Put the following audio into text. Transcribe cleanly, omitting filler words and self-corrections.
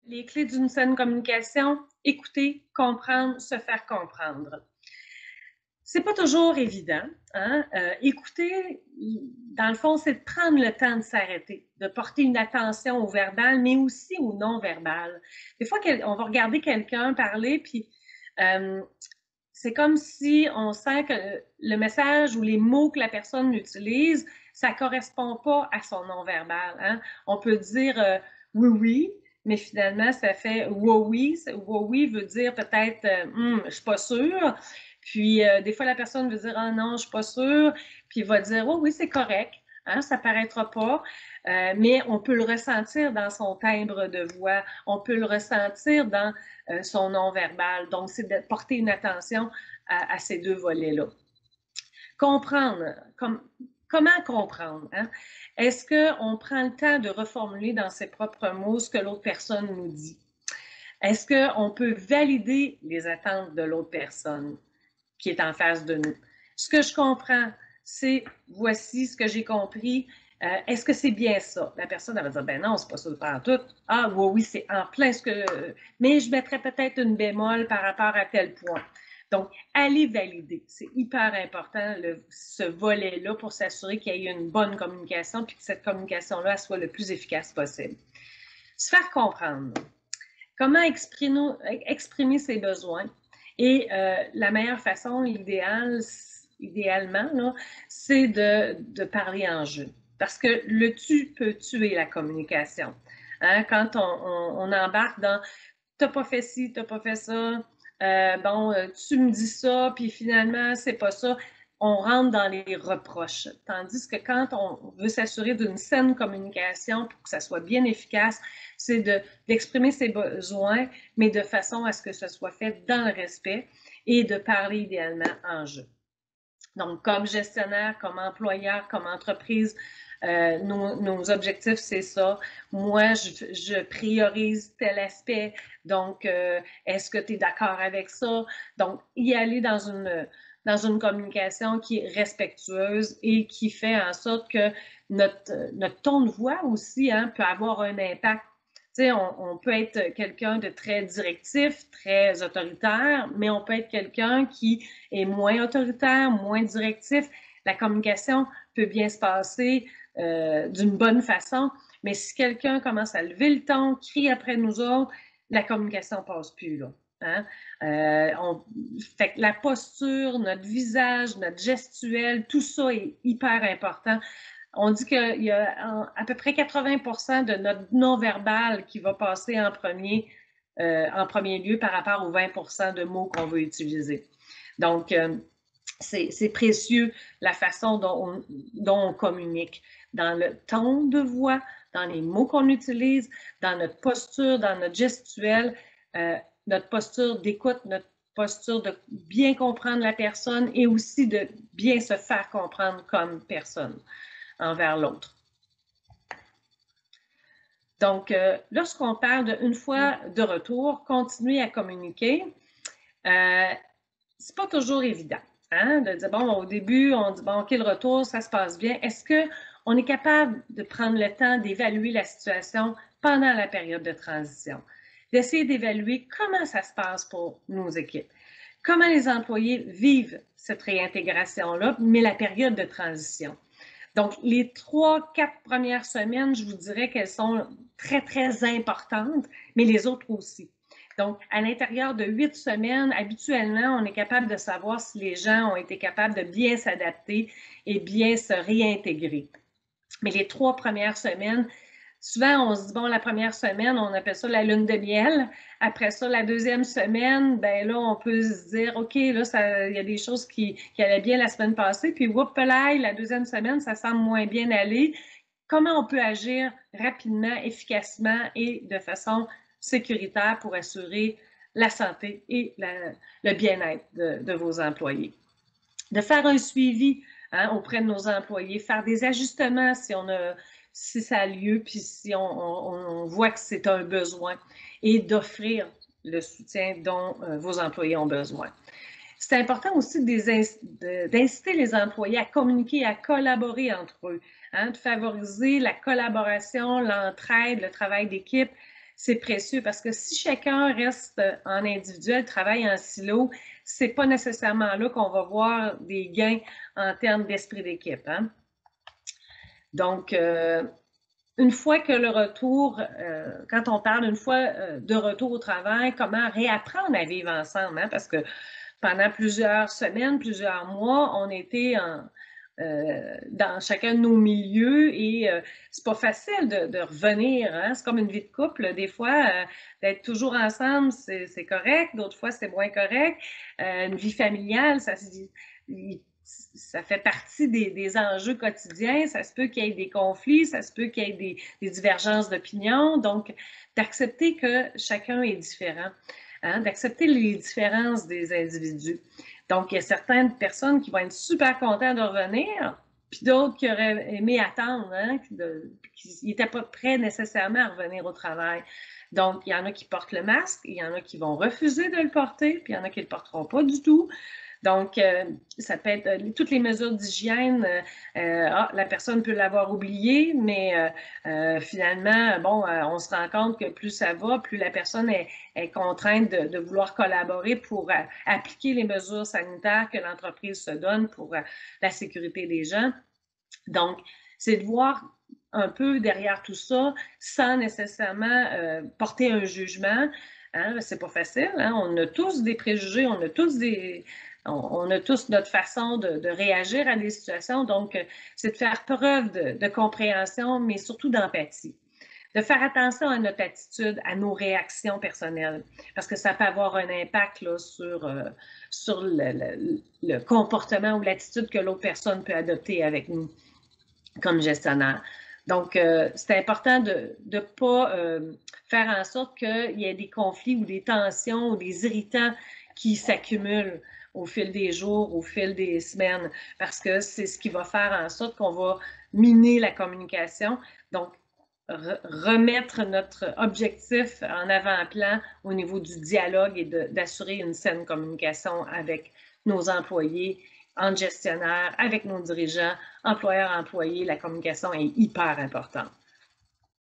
Les clés d'une saine communication, écouter, comprendre, se faire comprendre. C'est pas toujours évident, hein? Écouter, dans le fond, c'est de prendre le temps de s'arrêter, de porter une attention au verbal, mais aussi au non-verbal. Des fois, on va regarder quelqu'un parler, puis c'est comme si on sent que le message ou les mots que la personne utilise, ça correspond pas à son non-verbal, hein? On peut dire oui, oui, mais finalement, ça fait oui, oui. Oui, oui veut dire peut-être je suis pas sûre. Puis, des fois, la personne veut dire ah non, je suis pas sûre. Puis, il va dire oui, oui, c'est correct. Hein, ça paraîtra pas, mais on peut le ressentir dans son timbre de voix, on peut le ressentir dans son non-verbal. Donc, c'est de porter une attention à ces deux volets-là. Comprendre, comment comprendre? Hein? Est-ce qu'on prend le temps de reformuler dans ses propres mots ce que l'autre personne nous dit? Est-ce qu'on peut valider les attentes de l'autre personne qui est en face de nous? Ce que je comprends, c'est voici ce que j'ai compris. Est-ce que c'est bien ça? La personne elle va dire ben non, c'est pas ça pas en tout. Ah oui, oui, c'est en plein ce que. Mais je mettrais peut-être une bémol par rapport à tel point. Donc, aller valider, c'est hyper important, ce volet-là, pour s'assurer qu'il y ait une bonne communication puis que cette communication-là soit le plus efficace possible. Se faire comprendre. Comment exprimer ses besoins? Et la meilleure façon, idéalement, c'est de parler en jeu. Parce que le tu peut tuer la communication. Hein? Quand on embarque dans t'as pas fait ci, t'as pas fait ça, tu me dis ça, puis finalement, c'est pas ça. On rentre dans les reproches. Tandis que quand on veut s'assurer d'une saine communication pour que ça soit bien efficace, c'est d'exprimer ses besoins, mais de façon à ce que ce soit fait dans le respect et de parler idéalement en jeu. Donc, comme gestionnaire, comme employeur, comme entreprise, nos objectifs, c'est ça. Moi, je priorise tel aspect. Donc, est-ce que tu es d'accord avec ça? Donc, y aller dans une communication qui est respectueuse et qui fait en sorte que notre ton de voix aussi peut avoir un impact. Tu sais, on peut être quelqu'un de très directif, très autoritaire, mais on peut être quelqu'un qui est moins autoritaire, moins directif. La communication peut bien se passer d'une bonne façon, mais si quelqu'un commence à lever le ton, crie après nous autres, la communication ne passe plus, là. Hein? Fait que la posture, notre visage, notre gestuelle, tout ça est hyper important. On dit qu'il y a à peu près 80% de notre non-verbal qui va passer en premier lieu par rapport aux 20% de mots qu'on veut utiliser. Donc, c'est précieux la façon dont on communique, dans le ton de voix, dans les mots qu'on utilise, dans notre posture, dans notre gestuelle, notre posture d'écoute, notre posture de bien comprendre la personne et aussi de bien se faire comprendre comme personne envers l'autre. Donc, lorsqu'on parle d'une fois de retour, continuer à communiquer, c'est pas toujours évident. Hein? De dire, bon, au début, on dit, bon, OK, le retour, ça se passe bien. Est-ce qu'on est capable de prendre le temps d'évaluer la situation pendant la période de transition? D'essayer d'évaluer comment ça se passe pour nos équipes. Comment les employés vivent cette réintégration-là, mais la période de transition. Donc, les 3-4 premières semaines, je vous dirais qu'elles sont très, très importantes, mais les autres aussi. Donc, à l'intérieur de 8 semaines, habituellement, on est capable de savoir si les gens ont été capables de bien s'adapter et bien se réintégrer. Mais les 3 premières semaines, souvent, on se dit, bon, la première semaine, on appelle ça la lune de miel. Après ça, la deuxième semaine, ben là, on peut se dire, OK, là, il y a des choses qui allaient bien la semaine passée, puis, la deuxième semaine, ça semble moins bien aller. Comment on peut agir rapidement, efficacement et de façon sécuritaire pour assurer la santé et le bien-être de vos employés? De faire un suivi auprès de nos employés, faire des ajustements si ça a lieu, puis si on voit que c'est un besoin, et d'offrir le soutien dont vos employés ont besoin. C'est important aussi d'inciter les employés à communiquer, à collaborer entre eux, de favoriser la collaboration, l'entraide, le travail d'équipe. c'est précieux parce que si chacun reste en individuel, travaille en silo, c'est pas nécessairement là qu'on va voir des gains en termes d'esprit d'équipe, hein? Donc, une fois que le retour, quand on parle une fois de retour au travail, comment réapprendre à vivre ensemble, hein? Parce que pendant plusieurs semaines, plusieurs mois, on était dans chacun de nos milieux et c'est pas facile de revenir, hein? C'est comme une vie de couple. Des fois, d'être toujours ensemble, c'est correct. D'autres fois, c'est moins correct. Une vie familiale, ça fait partie des enjeux quotidiens. Ça se peut qu'il y ait des conflits, ça se peut qu'il y ait des divergences d'opinion. Donc, d'accepter que chacun est différent, hein, d'accepter les différences des individus. Donc, il y a certaines personnes qui vont être super contentes de revenir, puis d'autres qui auraient aimé attendre, hein, qui n'étaient pas prêts nécessairement à revenir au travail. Donc, il y en a qui portent le masque, il y en a qui vont refuser de le porter, puis il y en a qui ne le porteront pas du tout. Donc, ça peut être toutes les mesures d'hygiène. La personne peut l'avoir oublié, mais finalement, bon, on se rend compte que plus ça va, plus la personne est contrainte de vouloir collaborer pour appliquer les mesures sanitaires que l'entreprise se donne pour la sécurité des gens. Donc, c'est de voir un peu derrière tout ça sans nécessairement porter un jugement. Hein, c'est pas facile, hein? On a tous des préjugés, on a tous notre façon de réagir à des situations. Donc, c'est de faire preuve de compréhension, mais surtout d'empathie. De faire attention à notre attitude, à nos réactions personnelles, parce que ça peut avoir un impact là, sur le comportement ou l'attitude que l'autre personne peut adopter avec nous comme gestionnaire. Donc, c'est important de ne pas faire en sorte qu'il y ait des conflits ou des tensions ou des irritants qui s'accumulent au fil des jours, au fil des semaines, parce que c'est ce qui va faire en sorte qu'on va miner la communication. Donc, remettre notre objectif en avant-plan au niveau du dialogue et d'assurer une saine communication avec nos employés, entre gestionnaires, avec nos dirigeants, employeurs-employés, la communication est hyper importante.